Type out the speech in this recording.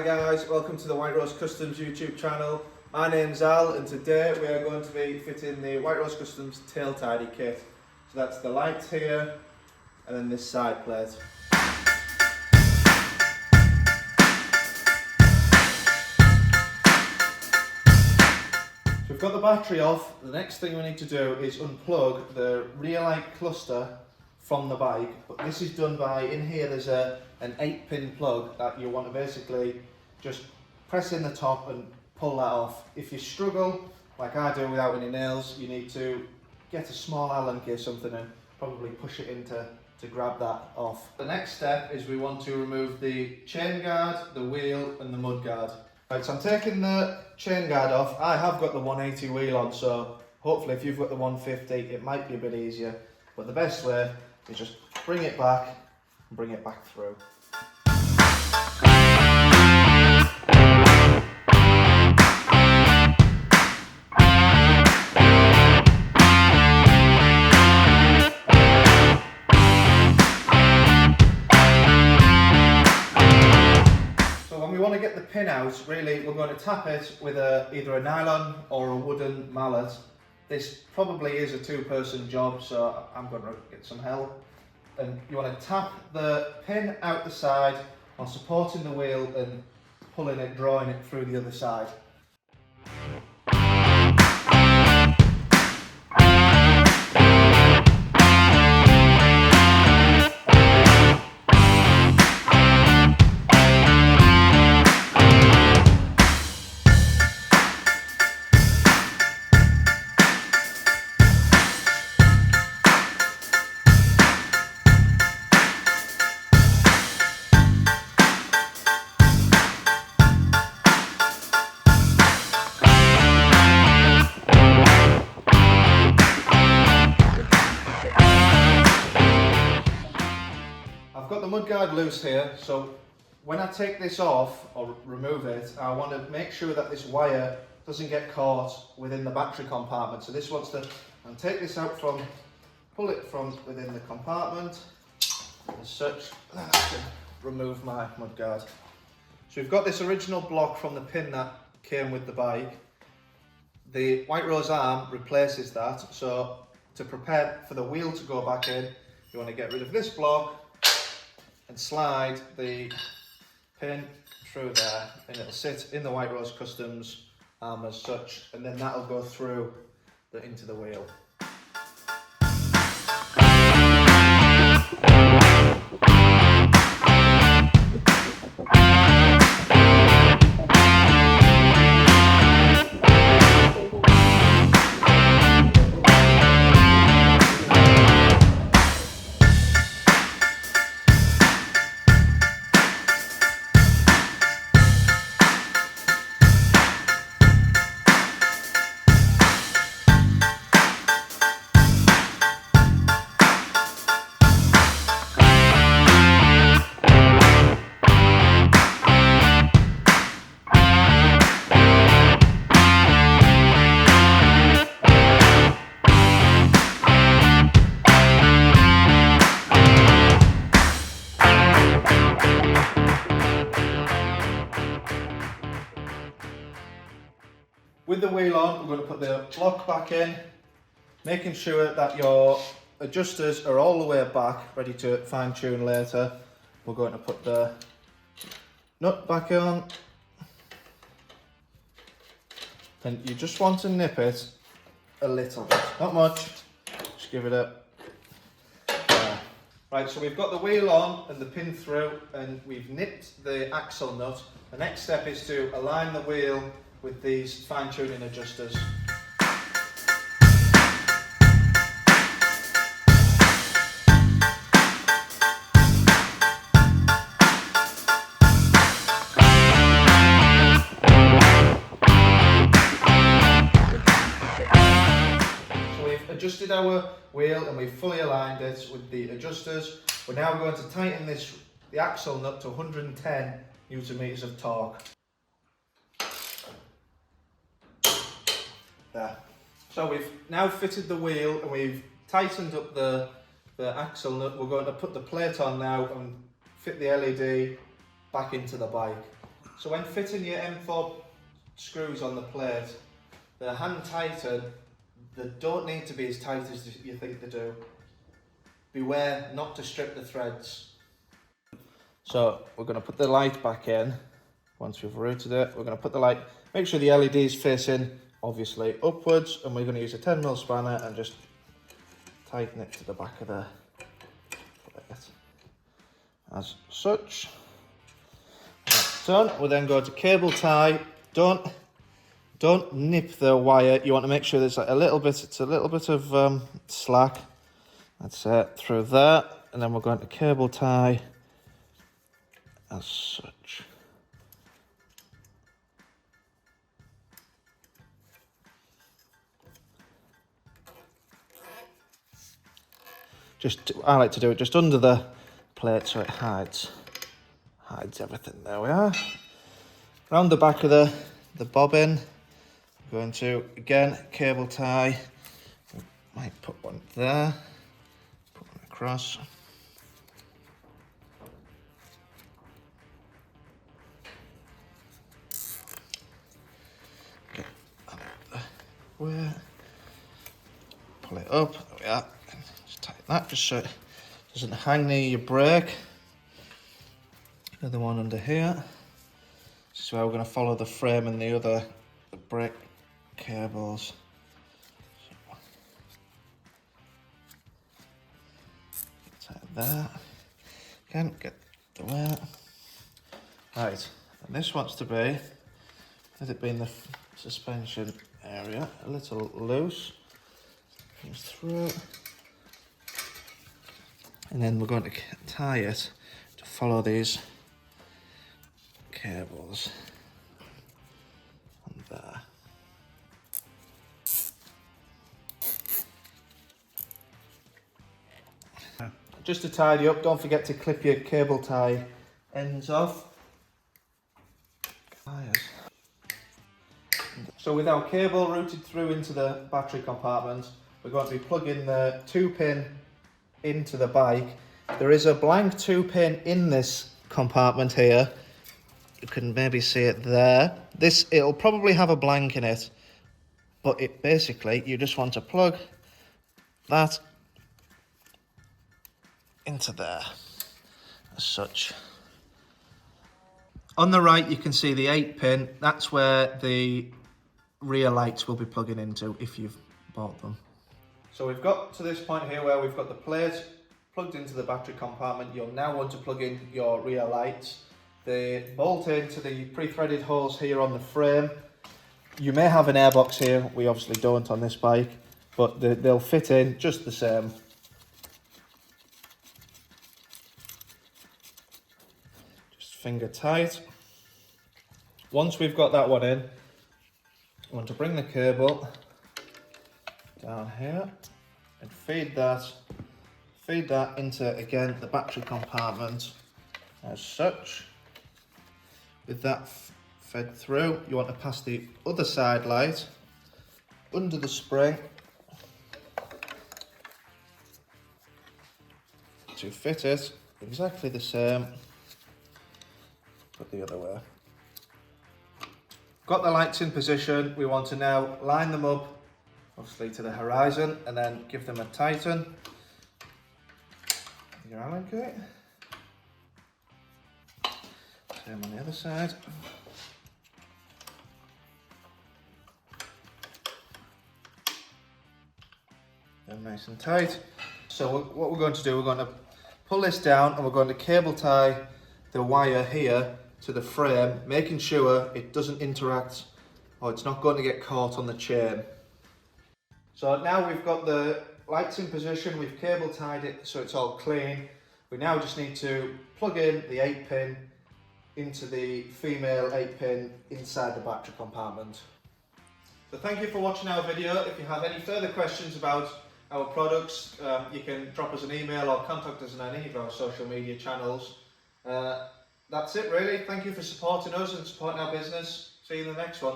Hi guys, welcome to the White Rose Customs YouTube channel. My name's Al and today we are going to be fitting the White Rose Customs tail tidy kit. So that's the lights here and then this side plate. So we've got the battery off. The next thing we need to do is unplug the rear light cluster from the bike, but this is done by, in here there's an 8-pin plug that you want to basically just press in the top and pull that off. If you struggle, like I do without any nails, you need to get a small Allen key or something and probably push it in to grab that off. The next step is we want to remove the chain guard, the wheel and the mud guard. Right, so I'm taking the chain guard off. I have got the 180 wheel on, so hopefully if you've got the 150 it might be a bit easier, but the best way is just bring it back and bring it back through. So when we want to get the pin out, really we're going to tap it with either a nylon or a wooden mallet. This probably is a 2-person job, so I'm going to get some help. And you want to tap the pin out the side while supporting the wheel and pulling it, drawing it through the other side. I've got the mudguard loose here, so when I take this off or remove it, I want to make sure that this wire doesn't get caught within the battery compartment. So this wants to, and take this out from, pull it from within the compartment, as such, then I can remove my mudguard. So we've got this original block from the pin that came with the bike. The White Rose arm replaces that, so to prepare for the wheel to go back in, you want to get rid of this block and slide the pin through there, and it'll sit in the White Rose Customs arm as such, and then that'll go through into the wheel. With the wheel on, we're going to put the block back in, making sure that your adjusters are all the way back, ready to fine tune later. We're going to put the nut back on, and you just want to nip it a little bit, not much, just give it a Right, so we've got the wheel on and the pin through, and we've nipped the axle nut. The next step is to align the wheel with these fine-tuning adjusters. So we've adjusted our wheel and we've fully aligned it with the adjusters. We're now going to tighten the axle nut to 110 Newton meters of torque. There. So we've now fitted the wheel and we've tightened up the axle nut. We're going to put the plate on now and fit the LED back into the bike. So when fitting your M4 screws on the plate, the hand tighten, they don't need to be as tight as you think they do. Beware not to strip the threads. So we're going to put the light back in. Once we've routed it, we're going to put the light, make sure the LED is facing obviously upwards, and we're going to use a 10mm spanner and just tighten it to the back of the plate as such. That's done. We'll then go to cable tie. Don't nip the wire. You want to make sure there's like a little bit of slack. That's it, through there, and then we're going to cable tie as such. I like to do it just under the plate so it hides everything. There we are. Round the back of the bobbin, I'm going to again cable tie. Might put one there, put one across. Get out of the way. Pull it up. There we are. Just tighten that just so it doesn't hang near your brake. Another one under here. This is where we're going to follow the frame and the brake cables. Tighten that. Again, get the way. Right, and this wants to be, with it being the suspension area, a little loose. Comes through. And then we're going to tie it to follow these cables on there. Just to tidy up, don't forget to clip your cable tie ends off. So with our cable routed through into the battery compartment, we're going to be plugging the 2-pin into the bike. There is a blank 2-pin in this compartment here. You can maybe see it there. It'll probably have a blank in it, but it basically, you just want to plug that into there, as such. On the right, you can see the 8-pin. That's where the rear lights will be plugging into if you've bought them. So we've got to this point here where we've got the plate plugged into the battery compartment. You'll now want to plug in your rear lights. They bolt into the pre-threaded holes here on the frame. You may have an airbox here, we obviously don't on this bike, but they'll fit in just the same. Just finger tight. Once we've got that one in, I want to bring the cable down here and feed that into, again, the battery compartment as such. With that fed through, you want to pass the other side light under the spring to fit it exactly the same, but the other way. Got the lights in position. We want to now line them up, obviously to the horizon, and then give them a tighten. Your Allen kit. Same on the other side. They're nice and tight. So what we're going to do, we're going to pull this down and we're going to cable tie the wire here to the frame, making sure it doesn't interact or it's not going to get caught on the chain. So now we've got the lights in position, we've cable tied it so it's all clean. We now just need to plug in the 8-pin into the female 8-pin inside the battery compartment. So thank you for watching our video. If you have any further questions about our products, you can drop us an email or contact us on any of our social media channels. That's it really. Thank you for supporting us and supporting our business. See you in the next one.